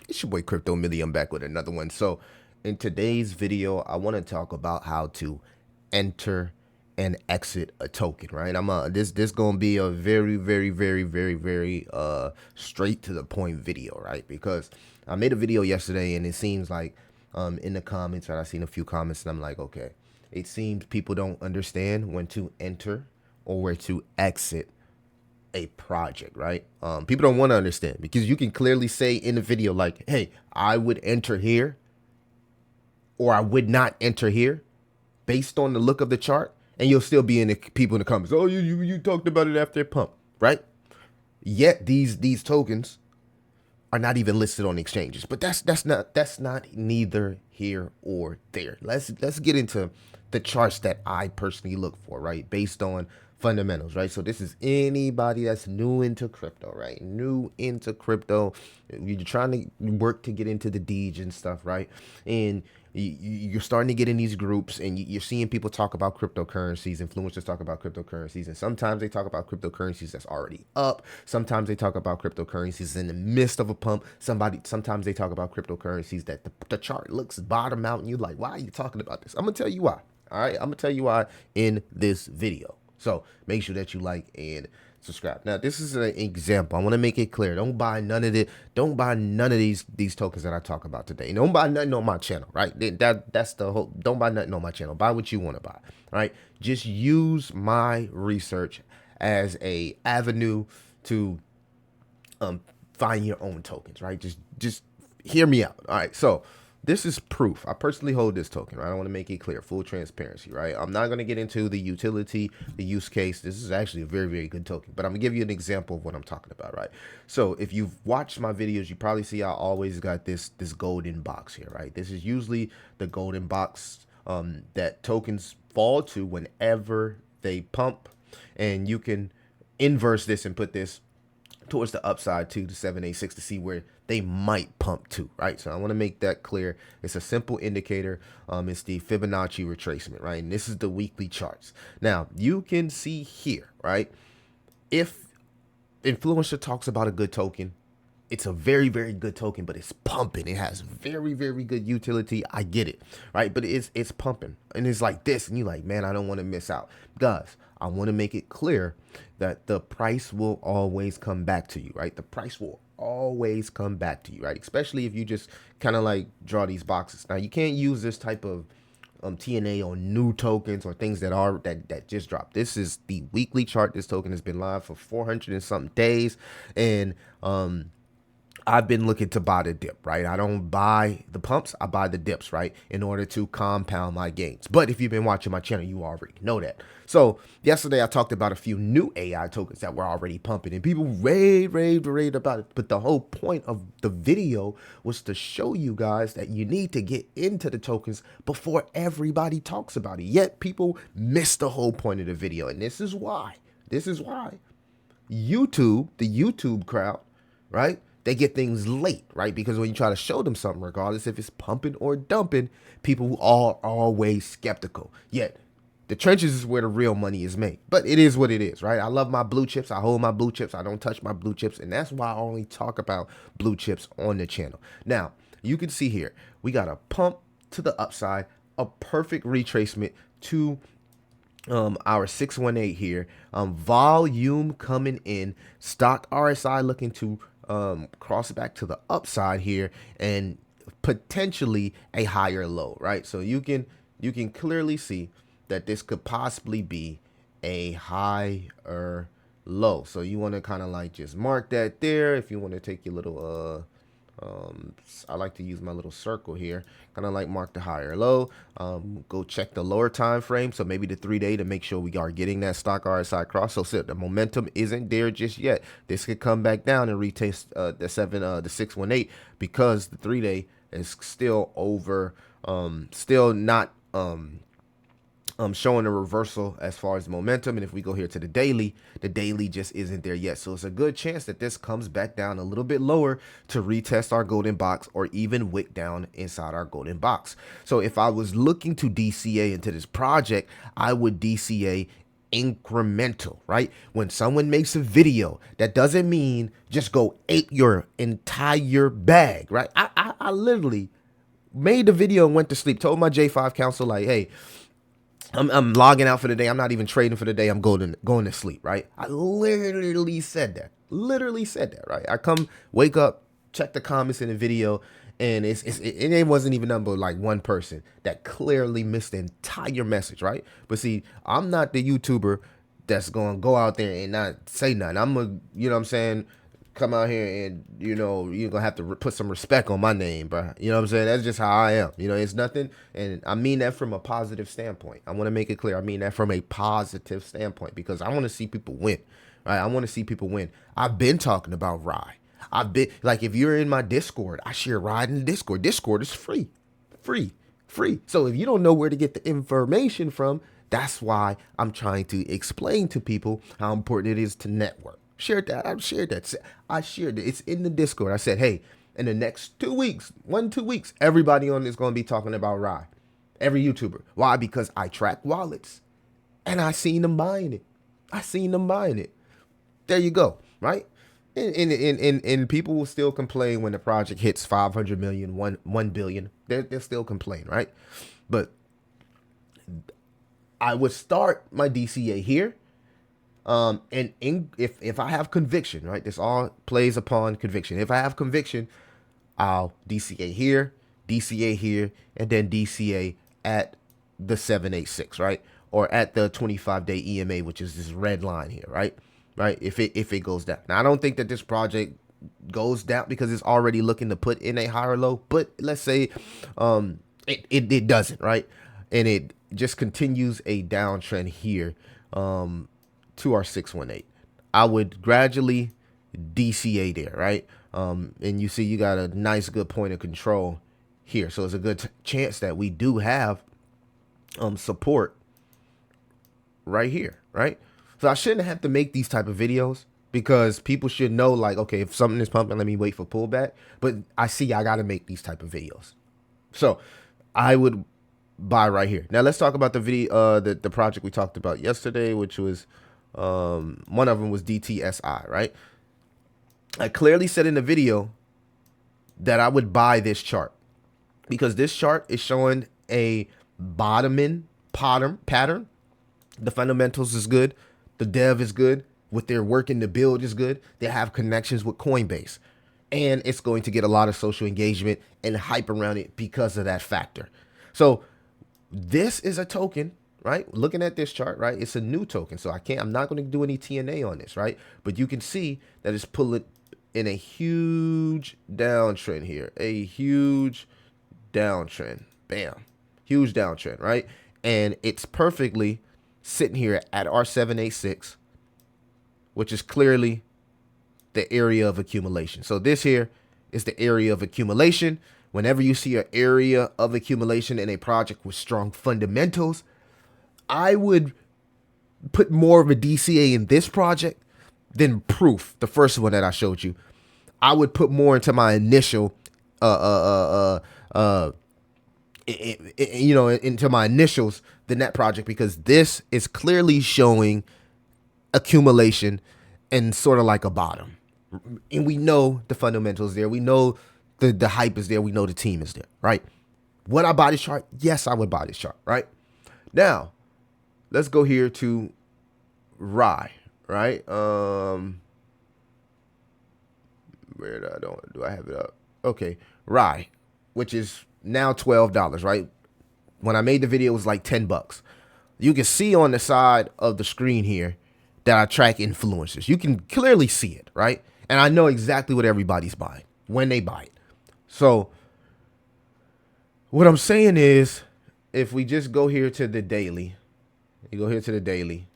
It's your boy Crypto Millie. I'm back with another one. So, in today's video, I want to talk about how to enter and exit a token. Right? This gonna be a very straight to the point video. Right? Because I made a video yesterday, and it seems like in the comments, right, I seen a few comments, and I'm like, okay, it seems people don't understand when to enter or where to exit a project, right? People don't want to understand because you can clearly say in the video, like, hey, I would enter here or I would not enter here based on the look of the chart, and you'll still be in the people in the comments. Oh, you talked about it after it pump, right? Yet these tokens are not even listed on exchanges. But that's not neither here or there. Let's get into the charts that I personally look for, right? Based on fundamentals, right? So this is anybody that's new into crypto, right? New into crypto. You're trying to work to get into the deej and stuff, right? And you're starting to get in these groups, and you're seeing people talk about cryptocurrencies, influencers talk about cryptocurrencies, and sometimes they talk about cryptocurrencies that's already up. Sometimes they talk about cryptocurrencies in the midst of a pump. Sometimes they talk about cryptocurrencies that the chart looks bottom out, and you're like, why are you talking about this? I'm gonna tell you why. All right, I'm gonna tell you why in this video. So make sure that you like and subscribe. Now, this is an example. I want to make it clear. Don't buy none of it. Don't buy none of these tokens that I talk about today. Don't buy nothing on my channel, right? That's the whole. Don't buy nothing on my channel. Buy what you want to buy, all right? Just use my research as a avenue to find your own tokens, right? Just hear me out. All right. So this is proof. I personally hold this token, right? I want to make it clear, full transparency, right? I'm not going to get into the utility, the use case. This is actually a very good token, but I'm gonna give you an example of what I'm talking about, right? So if you've watched my videos, you probably see I always got this golden box here, right? This is usually the golden box that tokens fall to whenever they pump, and you can inverse this and put this towards the upside to the 786 to see where they might pump to, right? So I want to make that clear. It's a simple indicator. It's the Fibonacci retracement, right? And this is the weekly charts. Now you can see here, right? If influencer talks about a good token, it's a very good token, but it's pumping. It has very good utility. I get it, right? But it's pumping, and it's like this, and you're like, man, I don't want to miss out, guys. I want to make it clear that the price will always come back to you, right? The price will always come back to you, right? Especially if you just kind of like draw these boxes. Now you can't use this type of TNA on new tokens or things that just dropped. This is the weekly chart. This token has been live for 400 and something days, and I've been looking to buy the dip, right? I don't buy the pumps, I buy the dips, right? In order to compound my gains. But if you've been watching my channel, you already know that. So yesterday I talked about a few new AI tokens that were already pumping, and people raved about it. But the whole point of the video was to show you guys that you need to get into the tokens before everybody talks about it. Yet people miss the whole point of the video. And this is why. YouTube, the YouTube crowd, right? They get things late, right? Because when you try to show them something, regardless if it's pumping or dumping, people are always skeptical. Yet the trenches is where the real money is made. But it is what it is, right? I love my blue chips. I hold my blue chips. I don't touch my blue chips. And that's why I only talk about blue chips on the channel. Now, you can see here, we got a pump to the upside, a perfect retracement to our 618 here, volume coming in, stock RSI looking to cross back to the upside here, and potentially a higher low, right? So you can clearly see that this could possibly be a higher low. So you want to kind of like just mark that there. If you want to take your little I like to use my little circle here, kind of like mark the higher low. Go check the lower time frame, so maybe the 3-day, to make sure we are getting that stock RSI cross. So the momentum isn't there just yet. This could come back down and retest the 618, because the 3-day is still over, still not showing a reversal as far as momentum. And if we go here to the daily just isn't there yet. So it's a good chance that this comes back down a little bit lower to retest our golden box, or even wick down inside our golden box. So if I was looking to DCA into this project, I would DCA incremental, right? When someone makes a video, that doesn't mean just go ape your entire bag, right? I literally made the video and went to sleep. Told my J5 counsel, like, hey, I'm logging out for the day. I'm not even trading for the day. I'm going to sleep, right? I literally said that. Literally said that, right? I come, wake up, check the comments in the video, and it wasn't even number like one person that clearly missed the entire message, right? But see, I'm not the YouTuber that's gonna go out there and not say nothing. I'm gonna, you know what I'm saying, come out here and, you know, you're gonna have to put some respect on my name, bro. You know what I'm saying? That's just how I am. You know, it's nothing, and I mean that from a positive standpoint. I want to make it clear. I mean that from a positive standpoint because I want to see people win, right? I want to see people win. I've been talking about Rye. I've been like, if you're in my Discord, I share Rye in the Discord. Discord is free, free. So if you don't know where to get the information from, that's why I'm trying to explain to people how important it is to network. I've shared that. I shared it. It's in the Discord. I said, hey, in the next 2 weeks, 2 weeks, everybody on this going to be talking about Rye. Every YouTuber. Why? Because I track wallets. And I seen them buying it. There you go. Right? And people will still complain when the project hits 500 million, 1 billion. They'll still complain, right? But I would start my DCA here. If I have conviction, right, this all plays upon conviction. If I have conviction, I'll DCA here, and then DCA at the 786, right, or at the 25-day EMA, which is this red line here, right. If it goes down. Now I don't think that this project goes down because it's already looking to put in a higher low. But let's say it doesn't, right, and it just continues a downtrend here. To our 618, I would gradually DCA there, right? And you see you got a nice good point of control here, so it's a good chance that we do have support right here, right? So I shouldn't have to make these type of videos because people should know, like, okay, if something is pumping, let me wait for pullback. But I see I got to make these type of videos, so I would buy right here. Now let's talk about the video, the project we talked about yesterday, which was one of them was DTSI, right? I clearly said in the video that I would buy this chart because this chart is showing a bottoming pattern. The fundamentals is good. The dev is good. What they're working to build is good. They have connections with Coinbase, and it's going to get a lot of social engagement and hype around it because of that factor. So this is a token, right? Looking at this chart, right? It's a new token. So I'm not going to do any TNA on this, right? But you can see that it's pulling in a huge downtrend here. A huge downtrend. Bam. Huge downtrend, right? And it's perfectly sitting here at our 786, which is clearly the area of accumulation. So this here is the area of accumulation. Whenever you see an area of accumulation in a project with strong fundamentals, I would put more of a DCA in this project than Proof, the first one that I showed you. I would put more into my initial, into my initials than that project because this is clearly showing accumulation and sort of like a bottom. And we know the fundamentals there. We know the hype is there. We know the team is there, right? Would I buy this chart? Yes, I would buy this chart, right? Now, let's go here to Rye, right? Where do I have it up? Okay, Rye, which is now $12, right? When I made the video, it was like $10. You can see on the side of the screen here that I track influencers. You can clearly see it, right? And I know exactly what everybody's buying when they buy it. So what I'm saying is, if we just go here to the daily, you go here to the daily,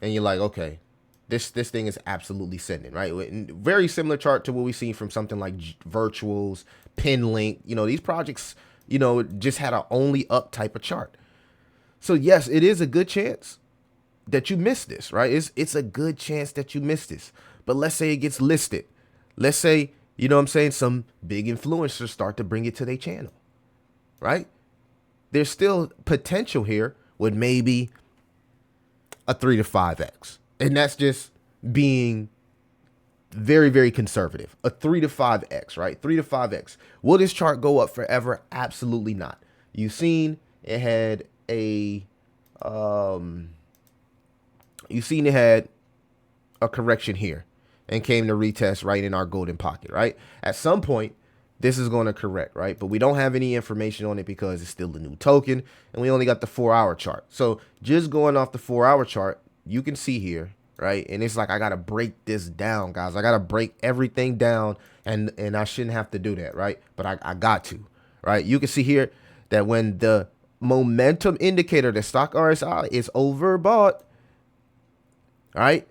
and you're like, okay, this thing is absolutely sending, right? Very similar chart to what we've seen from something like Virtuals, Pinlink. You know, these projects, you know, just had a only up type of chart. So yes, it is a good chance that you miss this, right? It's a good chance that you miss this. But let's say it gets listed. Let's say, you know what I'm saying, some big influencers start to bring it to their channel, right? There's still potential here with maybe a 3 to 5x. And that's just being very, very conservative. A 3 to 5x, right? 3 to 5x. Will this chart go up forever? Absolutely not. You've seen it had a correction here and came to retest right in our golden pocket, right? At some point, this is going to correct, right? But we don't have any information on it because it's still a new token and we only got the 4-hour chart. So just going off the 4-hour chart, you can see here, right? And it's like, I got to break this down, guys. I got to break everything down, and I shouldn't have to do that, right? But I got to, right? You can see here that when the momentum indicator, the stock RSI, is overbought, right?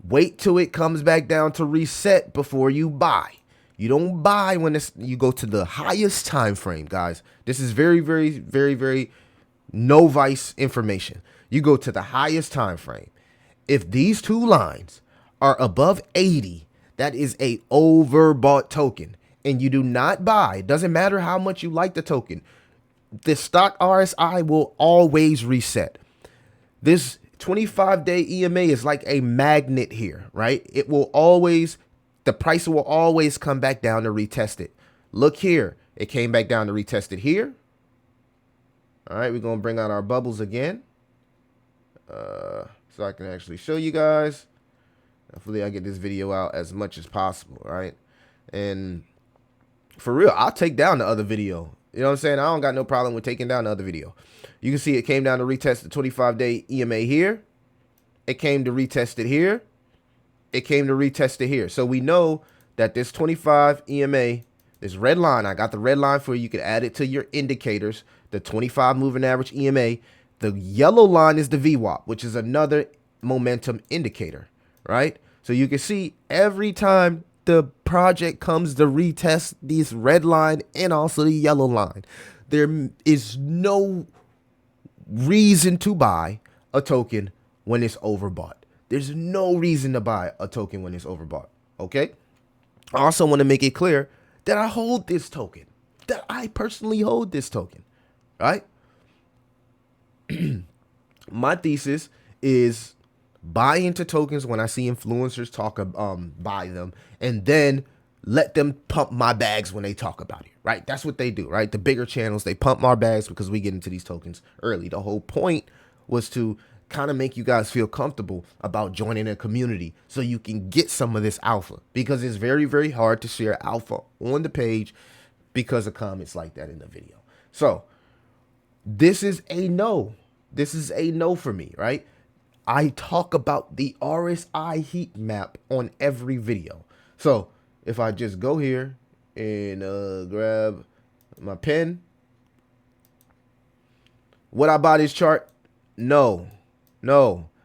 Wait till it comes back down to reset before you buy. You don't buy when you go to the highest time frame, guys. This is very, very, very, very no vice information. You go to the highest time frame. If these two lines are above 80, that is a overbought token, and you do not buy. It doesn't matter how much you like the token. The stock RSI will always reset. This 25-day EMA is like a magnet here, right? It will always, the price will always come back down to retest it. Look here. It came back down to retest it here. All right, we're going to bring out our bubbles again. So I can actually show you guys. Hopefully I get this video out as much as possible, right? And for real, I'll take down the other video. You know what I'm saying? I don't got no problem with taking down the other video. You can see it came down to retest the 25-day EMA here. It came to retest it here. It came to retest it here. So we know that this 25 EMA, this red line, I got the red line for you. You can add it to your indicators. The 25 moving average EMA. The yellow line is the VWAP, which is another momentum indicator, right? So you can see every time the project comes to retest this red line and also the yellow line, there is no reason to buy a token when it's overbought. There's no reason to buy a token when it's overbought, okay? I also want to make it clear that I hold this token, that I personally hold this token, right? My thesis is buy into tokens when I see influencers talk buy them, and then let them pump my bags when they talk about it, right? That's what they do, right? The bigger channels, they pump our bags because we get into these tokens early. The whole point was to kind of make you guys feel comfortable about joining a community so you can get some of this alpha, because it's very, very hard to share alpha on the page because of comments like that in the video. So this is a no. This is a no for me, right? I talk about the RSI heat map on every video. So if I just go here and grab my pen, would I buy this chart? No,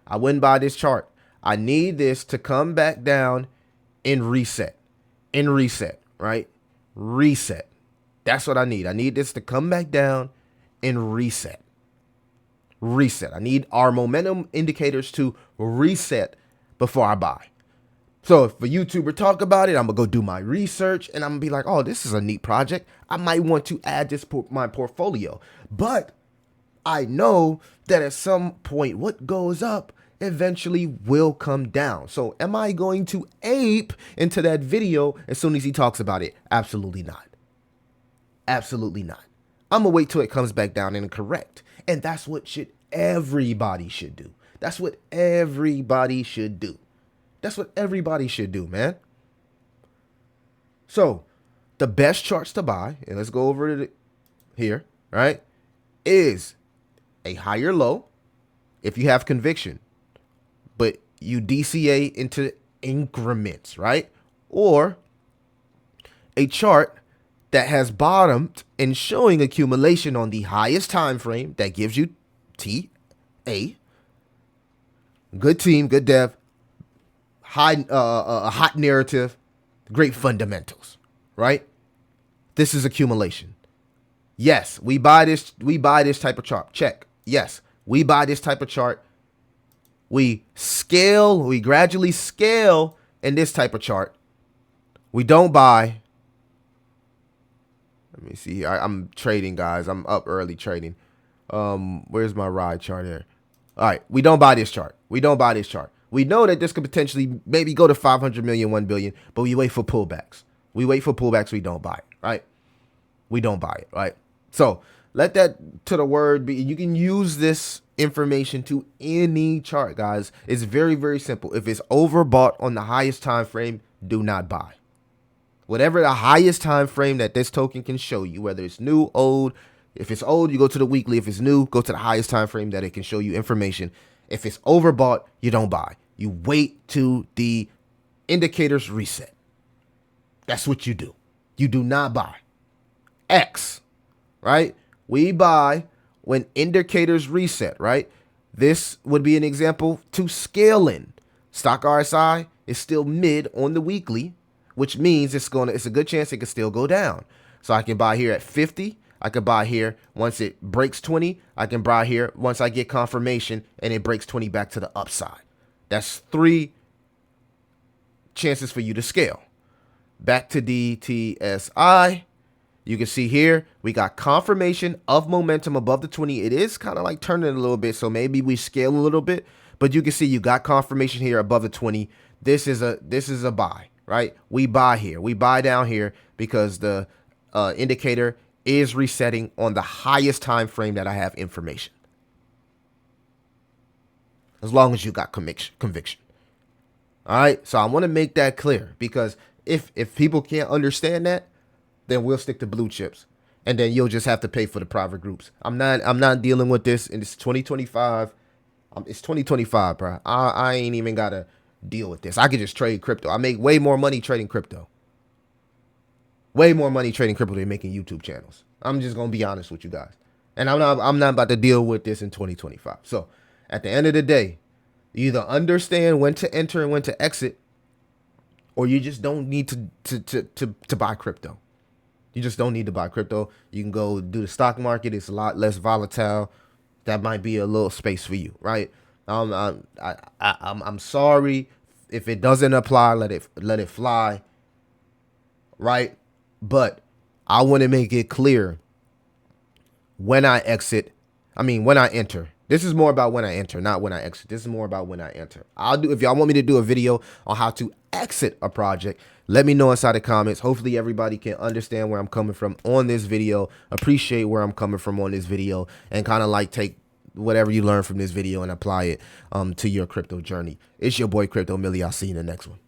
I wouldn't buy this chart. I need this to come back down and reset, right? Reset. That's what I need. I need this to come back down and reset. I need our momentum indicators to reset before I buy. So if a YouTuber talk about it, I'm gonna go do my research and I'm gonna be like, oh, this is a neat project. I might want to add this to my portfolio. But I know that at some point what goes up eventually will come down. So am I going to ape into that video as soon as he talks about it? Absolutely not. Absolutely not. I'm gonna wait till it comes back down and correct. And that's what everybody should do. That's what everybody should do. That's what everybody should do, man. So the best charts to buy, and let's go over it here, right, is a higher low if you have conviction, but you DCA into increments, right? Or a chart that has bottomed and showing accumulation on the highest time frame that gives you TA, good team, good dev, hot narrative, great fundamentals, right? This is accumulation. Yes, we buy this type of chart. Check. Yes, we buy this type of chart. We gradually scale in this type of chart. We don't buy. Let me see here. I'm trading, guys. I'm up early trading. Where's my ride chart here? All right. We don't buy this chart. We don't buy this chart. We know that this could potentially maybe go to 500 million, 1 billion, but we wait for pullbacks. We wait for pullbacks. We don't buy it, right? We don't buy it, right? So let that to the word be. You can use this information to any chart, guys. It's very, very simple. If it's overbought on the highest time frame, do not buy. Whatever the highest time frame that this token can show you, whether it's new, old. If it's old, you go to the weekly. If it's new, go to the highest time frame that it can show you information. If it's overbought, you don't buy. You wait till the indicators reset. That's what you do. You do not buy. X, right? We buy when indicators reset, right? This would be an example to scale in. Stock RSI is still mid on the weekly, which means it's a good chance it can still go down. So I can buy here at 50. I could buy here once it breaks 20. I can buy here once I get confirmation and it breaks 20 back to the upside. That's 3 chances for you to scale. Back to DTSI. You can see here, we got confirmation of momentum above the 20. It is kind of like turning a little bit, so maybe we scale a little bit. But you can see you got confirmation here above the 20. This is a buy, right? We buy here. We buy down here because the indicator is resetting on the highest time frame that I have information. As long as you got conviction. All right, so I want to make that clear, because if people can't understand that, then we'll stick to blue chips, and then you'll just have to pay for the private groups. I'm not dealing with this, and it's 2025. It's 2025, bro. I ain't even gotta deal with this. I could just trade crypto. I make way more money trading crypto. Way more money trading crypto than making YouTube channels. I'm just gonna be honest with you guys, and I'm not about to deal with this in 2025. So at the end of the day, you either understand when to enter and when to exit, or you just don't need to buy crypto. You just don't need to buy crypto. You can go do the stock market. It's a lot less volatile. That might be a little space for you, right? I'm sorry if it doesn't apply. Let it fly, right? But I want to make it clear when I enter. This is more about when I enter, not when I exit. This is more about when I enter. If y'all want me to do a video on how to exit a project, let me know inside the comments. Hopefully everybody can understand where I'm coming from on this video, appreciate where I'm coming from on this video, and kind of like take whatever you learn from this video and apply it to your crypto journey. It's your boy Crypto Millie. I'll see you in the next one.